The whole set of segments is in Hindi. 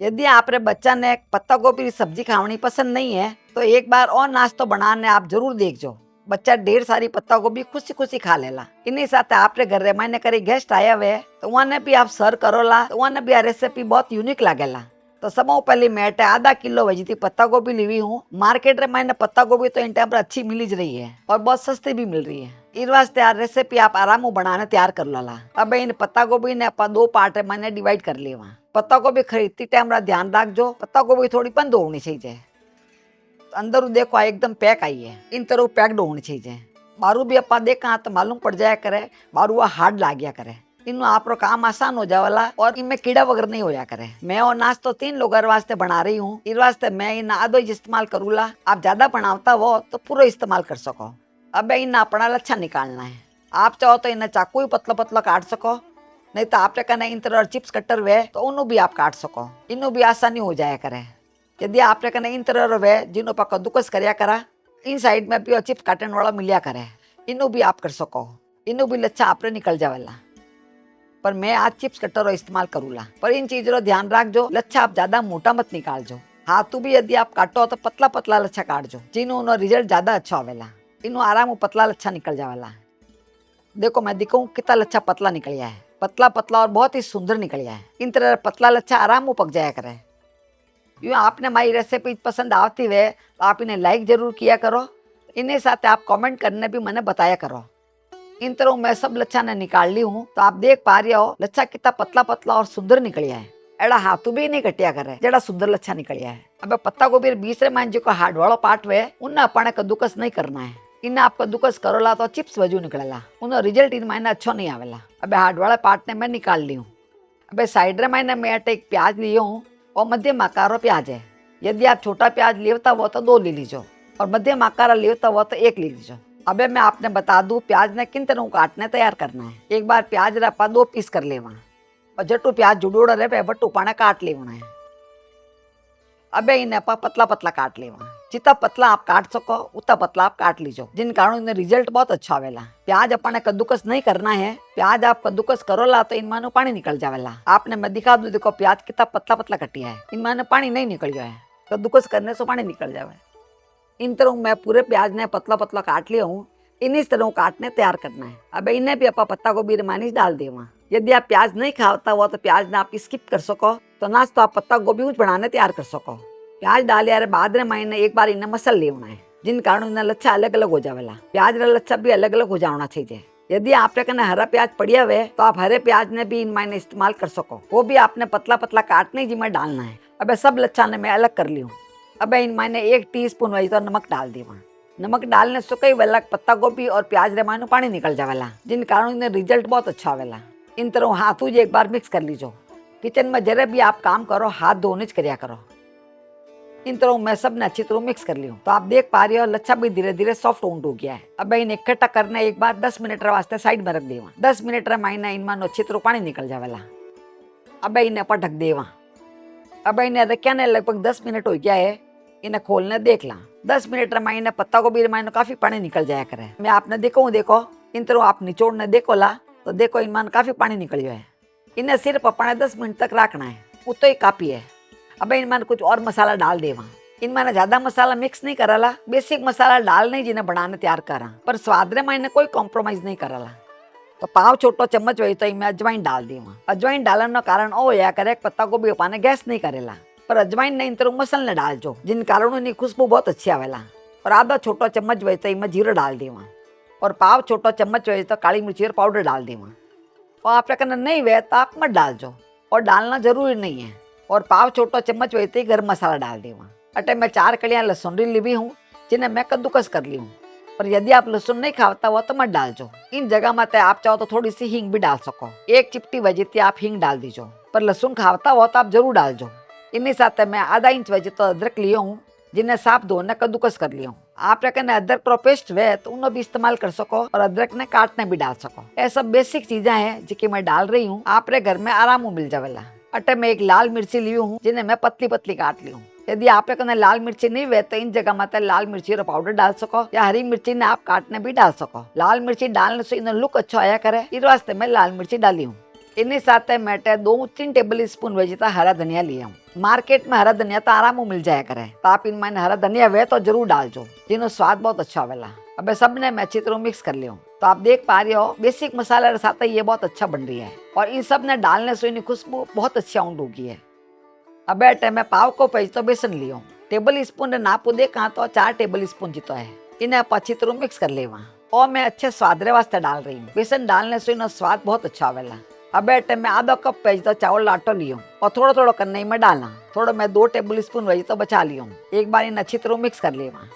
यदि आपरे बच्चा ने पत्ता गोभी की सब्जी खावनी पसंद नहीं है तो एक बार और नाश्तो बनाने आप जरूर देखजो। बच्चा ढेर सारी पत्ता गोभी खुशी खुशी खा लेला। इन्हीं साथ आपरे घर रे मायने करी गेस्ट आया हुए तो उन्हें भी आप सर्व करोला तो उन्हें भी आ रेसिपी बहुत यूनिक लागेला। तो सबो पहली मैं आधा किलो वजी पत्ता गोभी लीवी हूँ। मार्केट रे मायने पत्ता गोभी तो इन टाइम पर अच्छी मिल रही है और बहुत सस्ती भी मिल रही है। इस वास्ते यार रेसिपी आप आराम बनाने तैयार कर ला। अब इन पत्ता गोभी ने आप दो पार्ट मैंने डिवाइड कर लिया। पत्ता गोभी खरीदती टाइम ध्यान रखजो पत्ता गोभी थोड़ी बंद होनी चाहिए। अंदर देखो एकदम पैक आई है, इन तरह पैक्ड होनी चाहिए। बारू भी अपा देखा तो मालूम पड़ जाया करे बारू हार्ड लाग गया करे। इन आप काम आसान हो जावाला और इनमें कीड़ा वगैरह नहीं होया करे। मैं और नाश्तो 3 लोगों वास्ते बना रही हूँ। इस वास्ते मैं इन आधो इस्तेमाल करूला। आप ज्यादा बनावता हो तो पूरा इस्तेमाल कर सको। अब इन अपना अच्छा निकालना है। आप चाहो तो इन्हें चाकू ही पतला पतला काट सको, नहीं तो आपने कहना इन तरह चिप्स कटर वे तो उन्हों भी आप काट सको। इन्हों भी आसानी हो जाया करे। यदि आपने कहना इन तरह वे जिन्हों पर कद्दूकस करया करा इन साइड में भी चिप्स काटने वाला मिलिया करे, इन्हों भी आप कर सको। इन्हों भी लच्छा आपने निकल जावेला। पर मैं आज चिप्स कटर रो इस्तेमाल करूला। पर इन चीजों रो ध्यान रखजो लच्छा आप ज्यादा मोटा मत निकालजो। हाथों भी यदि आप काटो तो पतला पतला लच्छा काटजो जिन्हों रिजल्ट ज्यादा अच्छा होवेला। इन्हों आराम पतला लच्छा निकल जावेला। देखो मैं दिखाऊं कितना लच्छा पतला निकलिया है, पतला पतला और बहुत ही सुंदर निकलिया है। इन तरह पतला लच्छा आराम पक जाया करे। यूँ आपने हमारी रेसिपी पसंद आती है तो आप इन्हें लाइक जरूर किया करो। इन्हें साथ आप कमेंट करने भी मैंने बताया करो। इन तरह मैं सब लच्छा ने निकाल ली हूँ तो आप देख पा रहे हो लच्छा कितना पतला पतला और सुंदर निकलिया है। एड़ा हाथों भी नहीं कटिया करे जड़ा सुंदर लच्छा निकलिया है। अब पत्ता गोभी बीच रे मान जो हार्ड वाला पार्ट वे उन्हें अपने कद्दूकस नहीं करना है। इन्हें आप कद्दूकस करोला तो चिप्स वजू निकलेला, उन्हें रिजल्ट इन मायने अच्छो नहीं आवेला। अब हार्ड वाला पार्ट ने मैं निकाल ली हूँ। अब साइड रे मायने मैं एक प्याज लियो हूँ और मध्यम आकार रो प्याज है। यदि आप छोटा प्याज लेवता वो तो 2 ले लीजो और मध्यम आकार लेवता वो तो 1 ले लीजो। अबे मैं आपने बता दूं प्याज ने किन तरह काटने तैयार करना है। एक बार प्याज रपा 2 पीस कर लेवा और जट्टू प्याज जुड़ोड़ा रहे बट्टू पाने काट लेना है। अबे इन्हें पतला पतला काट लेवा। जितना पतला आप काट सको उतना पतला आप काट लीजो, जिन कारण इन्हें रिजल्ट बहुत अच्छा आवेला। प्याज अपने कद्दूकस नहीं करना है। प्याज आप कद्दूकस करोला तो इनमें पानी निकल जावेला। आपने मैं दिखा दूं देखो प्याज कितना पतला पतला कटिया है, इनमें पानी नहीं निकल गया है। कद्दूकस करने से पानी निकल जावे। इन तरह मैं पूरे प्याज ने पतला पतला काट लिया हूँ। इन इस तरह काटने तैयार करना है। अब इन्हें भी आप पत्ता गोभी रमानी डाल देवा। यदि आप प्याज नहीं खाता हुआ तो प्याज ने आप स्किप कर सको तो नाच तो आप पत्ता गोभी बनाने तैयार कर सको। प्याज डाल यार बाद रे महीने एक बार इन्हें मसल लेना है, जिन कारण इन्हें लच्छा अलग अलग हो जावेला। प्याज रा लच्छा भी अलग अलग हो जाना चाहिए। यदि आपने कहना हरा प्याज पड़िया हुए तो आप हरे प्याज ने भी इन मायने इस्तेमाल कर सको, वो भी आपने पतला पतला काटने जिसमें डालना है। अब सब लच्छा ने मैं अलग कर ली हूँ। अब इन मायने 1 टीस्पून वही तो नमक डाल दी। नमक डालने से कई वेला पत्ता गोभी और प्याज रे मायने पानी निकल जावेला, जिन कारण इन्हें रिजल्ट बहुत अच्छा आवेला। इन तरह हाथों एक बार मिक्स कर लीजो। किचन में जरे भी आप काम करो हाथ धोने करिया करो। इन तरह मैं सब ने अच्छी तरह मिक्स कर ली हूँ तो आप देख पा रहे हो लच्छा भी धीरे धीरे सॉफ्ट हो गया है। अब इन इकट्ठा करने एक बार 10 मिनट वास्ते साइड में रख देवा। 10 मिनट मायने इनमें अच्छी तरह पानी निकल जावेला। अब इन्हें अपन ढक देवा। अब इन्हें रखा ने लगभग 10 मिनट हो गया है। इन्हें खोलने देख ला। 10 मिनट मायने पत्ता गोभी मायने काफी पानी निकल जाया करे। मैं आपने देखो इन तरह आप निचोड़ने देखो ला तो देखो इनमें काफी पानी निकल गया है। इन्हें सिर्फ अपने 10 मिनट तक रखना है, उतो ही काफी है। अब इनमें कुछ और मसाला डाल देवा। इनमें ज्यादा मसाला मिक्स नहीं कराला, बेसिक मसाला डालने जिन्हें बनाने तैयार करा, पर स्वाद रे मायने कोई कॉम्प्रोमाइज नहीं कराला। तो पाव छोटो चम्मच वही तो इनमें अजवाइन डाल देवा। अजवाइन डालने कारण ओ या करे पत्ता गोभी पाने गैस नहीं करेला, पर अजवाइन ने इन तरह मसाले डाल जो जिन कारण इनकी खुशबू बहुत अच्छी आवेला। और आधा छोटो चम्मच वही तो इनमें जीरो डाल देवा और पाव छोटो चम्मच वही तो काली मिर्ची और पाउडर डाल देवा। और आप कहना नहीं वे तो आप मत डाल जो और डालना जरूरी नहीं है। और पाव छोटो चम्मच वही तो गरम मसाला डाल देवा। अटे मैं 4 कलियां लहसुन ली भी हूँ जिन्हें मैं कद्दूकस कर ली हूँ। पर यदि आप लहसुन नहीं खाता हुआ तो मत डाल जो। इन जगह में आप चाहो तो थोड़ी सी हींग भी डाल सको। 1 चिपटी वजह आप हींग डाल दीजो, पर लहसुन खाता हुआ तो आप जरूर डाल जो। इन्हीं साथ मैं आधा इंच वजह तो अदरक लियो हूँ जिन्हें साफ धोने कद्दूकस कर लियो हूँ। आप कहना अदरक रो पेस्ट वे तो उन्हें भी इस्तेमाल कर सको और अदरक ने काटने भी डाल सको। ये सब बेसिक चीजें हैं जिनकी मैं डाल रही हूँ, आपरे घर में आराम मिल जावेला। अटे में 1 लाल मिर्ची ली हूँ जिन्हें मैं पतली पतली काट ली हूँ। यदि आप कहना लाल मिर्ची नहीं वे तो इन जगह में लाल मिर्ची रो पाउडर डाल सको या हरी मिर्ची ने आप काटने भी डाल सको। लाल मिर्ची डालने से इन्हें लुक अच्छा आया करे, इस वास्ते मैं लाल मिर्ची डाली हूँ। इन्हीं साथ मैं 2-3 टेबल स्पून वेजिता हरा धनिया लिया हूँ। मार्केट में हरा धनिया तो आराम मिल जाया करे, तो आप इनमें हरा धनिया वे तो जरूर डालजो, जिनो स्वाद बहुत अच्छा आवेला। अब सबने मैं अच्छी तरह मिक्स कर लिया हूँ। तो आप देख पा रहे हो बेसिक मसाला के साथ ये बहुत अच्छा बन रही है और इन सब ने डालने से इनकी खुशबू बहुत अच्छी आउंड होगी है। अब मैं पाव को पेज तो बेसन लियो, टेबल स्पून ने नापू देखा तो 4 टेबल स्पून जीतो है। इन्हें आप अच्छी तरह मिक्स कर लेवा और मैं अच्छे स्वाद रे वास्ते डाल रही हूँ। बेसन डालने से इनका स्वाद बहुत अच्छा आवेला। अब मैं आधा कप पेज तो चावल आटो लियो और थोड़ा थोड़ा करने में डालना। थोड़ा मैं 2 टेबल स्पून वेज तो बचा लियो। एक बार इन्हें अच्छी तरह मिक्स कर लेवा।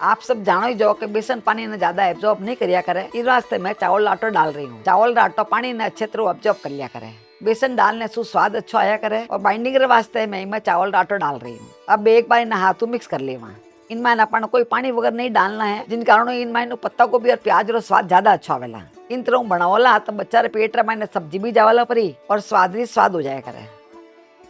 आप सब जानो ही जो कि बेसन पानी ने ज्यादा एब्जॉर्ब नहीं करिया करे, इस वास्ते मैं चावल आटो डाल रही हूँ। चावल आटो पानी ने अच्छे तरह एब्जॉर्ब कर लिया करे। बेसन डालने से स्वाद अच्छा आया करे और बाइंडिंग के वास्ते मैं चावल आटो डाल रही हूँ। अब एक बार इन्हें हाथों मिक्स कर लेवा। इनमें अपन कोई पानी वगैरह नहीं डालना है, जिन कारण इनमें पत्ता गोभी और प्याज रो स्वाद ज्यादा अच्छा आवेला। इन तरह बनावला तो बच्चा रे पेट रे सब्जी भी जावला परी और स्वाद भी स्वाद हो जाया करे।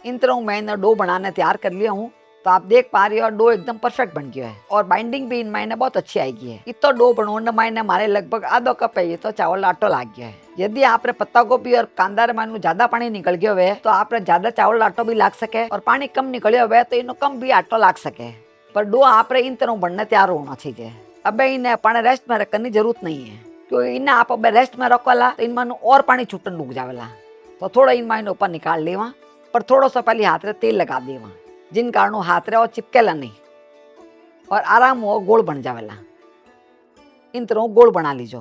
इन तरह मैंने डो बनाने तैयार कर लिया हूँ। तो आप देख पा रही हो डो एकदम परफेक्ट बन गया है और बाइंडिंग भी इन मैंने बहुत अच्छी आएगी है। इतना डो बनाने मैंने हमारे लगभग आधा कप है, ये तो चावल आटो लाग गया है। यदि आप पत्ता गोभी और कांदा रे ज्यादा पानी निकल गया हुआ है तो आप ज्यादा चावल आटो भी लाग सके और पानी कम निकलियो हुआ है तो इन्हों कम भी आटो लाग सके। पर डो आप इन तरह बनने तैयार होना चाहिए। अब इन्हें अपन रेस्ट में रखने की जरूरत नहीं है, क्योंकि इन्हें आप अब रेस्ट में रखवाला तो इनमें और पानी छूटन रुक जावेला। तो थोड़ा इनमें ऊपर निकाल लेवा, पर थोड़ा सा पहले हाथ रे तेल लगा देवा, जिन कारण हाथ रे और चिपकेला नहीं और आराम हो गोल बन जावेला। इन तरह गोल बना लीजो।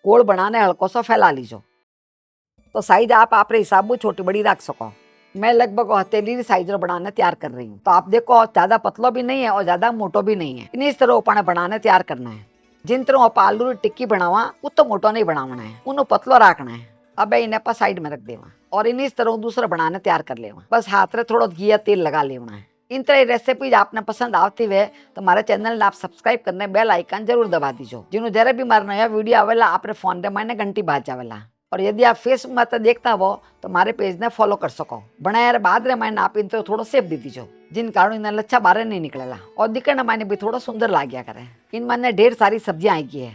गोल बनाने हल्को सा फैला लीजो। तो साइज आप अपने हिसाब से छोटी बड़ी रख सको। मैं लगभग हथेली साइज रो बनाने तैयार कर रही हूँ। तो आप देखो ज्यादा पतलो भी नहीं है और ज्यादा मोटो भी नहीं है। इस तरह अपने बनाने तैयार करना है। जिन तरह आप आलू की टिक्की बनावा उतो मोटो नहीं बनावना है, उन्हें पतलो रखना है। अब इन्हें आप साइड में रख देवा और इस तरह दूसरा बनाने तैयार कर लेवा। बस हाथ रे थोड़ा घी या तेल लगा लेना है। इन तरह रेसिपीज आपने पसंद आती है तो हमारे चैनल ने आप सब्सक्राइब करने बेल आइकन जरूर दबा दीजिए, जिन्हों जरा भी मारा नया वीडियो आवेला आपरे फोन रे मैंने घंटी बाज जावेला। और यदि आप फेसबुक में देखता हो तो हमारे पेज ने फॉलो कर सको। बनाया बाद रे मैंने आप इन तो थोड़ा सेप दी दीजो, जिन कारण इन्हें लच्छा बाहर नहीं निकलेला और दिखने मैंने भी थोड़ा सुंदर ला गया करे। इन मैंने ढेर सारी सब्जियां आएगी है।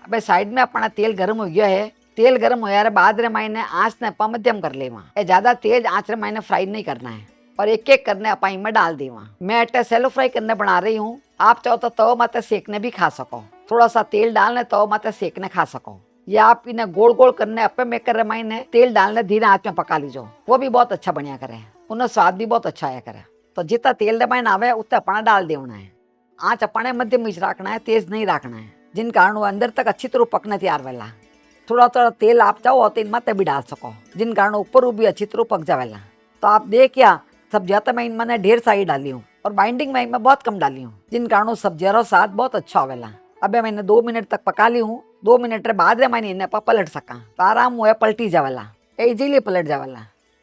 अब साइड में अपना तेल गर्म हो गया है। तेल गर्म होया बाद रे मैंने आँच ने मध्यम कर लेवा। ज्यादा तेज आँच रे मैंने फ्राई नहीं करना है और एक एक करने अपाई में डाल देवा। मैं अट्टा सेलो फ्राई करने बना रही हूँ। आप चाहो तो तव माते सेकने भी खा सको, थोड़ा सा तेल डालने तव माते सेकने खा सको, या आप इन्हें गोल गोल करने अपे में कर मैंने तेल डालने धीरे आंच में पका लीजो, वो भी बहुत अच्छा बनिया करे, उन्हें स्वाद भी बहुत अच्छा आया करे। तो जितना तेल दबाइन आवे उतना अपना डाल देना है। आँच अपने मध्यम में रखना है, तेज नहीं रखना है, जिन कारण वो अंदर तक अच्छी तरह पकने तैयार वेला। थोड़ा थोड़ा तेल आप चाहो तो इनमें भी डाल सको, जिन कारण ऊपर भी अच्छी तरह पक जावेला। तो आप देखिया सब्जियां तो मैं इनमें ढेर सारी डाली हूँ और बाइंडिंग में इनमें बहुत कम डाली हूँ, जिन कारण सब्जियों का स्वाद बहुत अच्छा आवेला। अब मैंने 2 मिनट तक पका ली हूँ। 2 मिनट रे बाद मैंने इन्हें पलट सका तो आराम हुआ पलटी जावेला, इजीली पलट जावेला।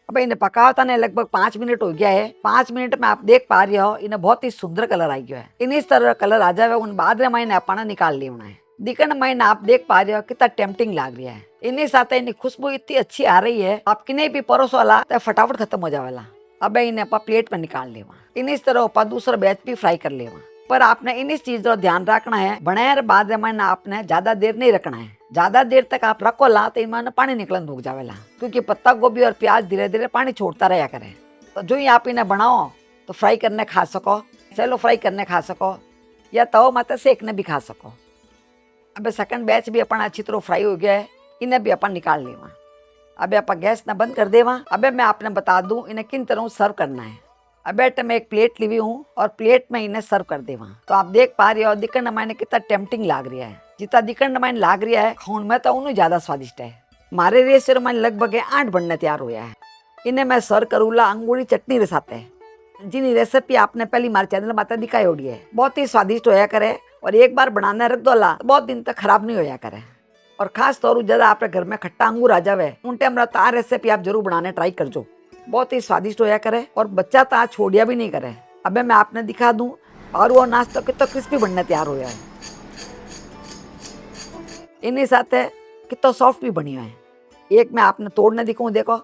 अब इन्हें पकावता ने लगभग 5 मिनट हो गया है। 5 मिनट में आप देख पा रहे हो इन्हें बहुत ही सुंदर कलर आ गया है। इन इस तरह कलर आ जावे उन बाद मैंने अपना निकाल लेना है। दिखने मैंने आप देख पा रहे हो कितना टेम्पटिंग लग रहा है। इन्हीं साथ इन्हें खुशबू इतनी अच्छी आ रही है, आप किन्हीं भी परोस वाला तो फटाफट खत्म हो जावेला। अब इन्हें आप प्लेट में निकाल लेवा। इन इस तरह आप दूसरा बैच भी फ्राई कर लेवा। पर आपने इन इस चीज का ध्यान रखना है, बनाए बाद में आपने ज्यादा देर नहीं रखना है। ज्यादा देर तक आप रखो ला तो इनमें पानी निकलन रुक जावेला, क्योंकि पत्ता गोभी और प्याज धीरे धीरे पानी छोड़ता रहा करे। तो जो ही आप इन्हें बनाओ तो फ्राई करने खा सको, सेलो फ्राई करने खा सको, या तव माते सेकने भी खा सको। अब सेकंड बैच भी अपन अच्छी तरह फ्राई हो गया है, इन्हें भी अपन निकाल लेवा। अब आप गैस न बंद कर देवा। अब मैं आपने बता दूं इन्हें किन तरह सर्व करना है। अब मैं एक प्लेट ली हुई हूँ और प्लेट में इन्हें सर्व कर देवा। तो आप देख पा रहे हो दिखने मैंने कितना टेम्पटिंग लाग रहा है। जितना दिखने मैंने लाग रहा है खून में तो उन्हें ज्यादा स्वादिष्ट है। हमारे रेसिपी में लगभग 8 बनने तैयार हुआ है। इन्हें मैं सर्व करूँगा अंगूरी चटनी के साथ है, जिन रेसिपी आपने पहली हमारे चैनल में दिखाई होगी है। बहुत ही स्वादिष्ट होया करे और एक बार बनाना रख दो ला बहुत दिन तक खराब नहीं होया करे। और खास तौर ज्यादा आपके घर में खट्टा अंगूर आ जावे उन टाइम तार रेसिपी आप जरूर बनाने ट्राई करजो, बहुत ही स्वादिष्ट होया करे और बच्चा तो आज छोड़िया भी नहीं करे। अब मैं आपने दिखा दूं और वो नाश्ता कितना क्रिस्पी बनने तैयार हो है। इन्हीं साथ कितना सॉफ्ट भी बनी है। एक मैं आपने तोड़ने दिखाऊं, देखो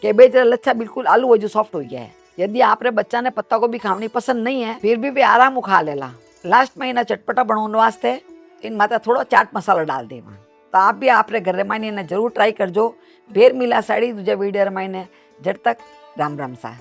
कैबेज लच्छा बिल्कुल आलू हो जो सॉफ्ट हो गया है। यदि आपरे बच्चा ने पत्ता गोभी खानी पसंद नहीं है फिर भी आराम खा लेला। लास्ट में इन्हें चटपटा बनाने वास्ते इन माता थोड़ा चाट मसाला डाल देवा। तो आप भी आपरे घर में इन्हें जरूर ट्राई करजो। भेर मिला साड़ी दूजा वीडियो मायने जट तक राम राम सा।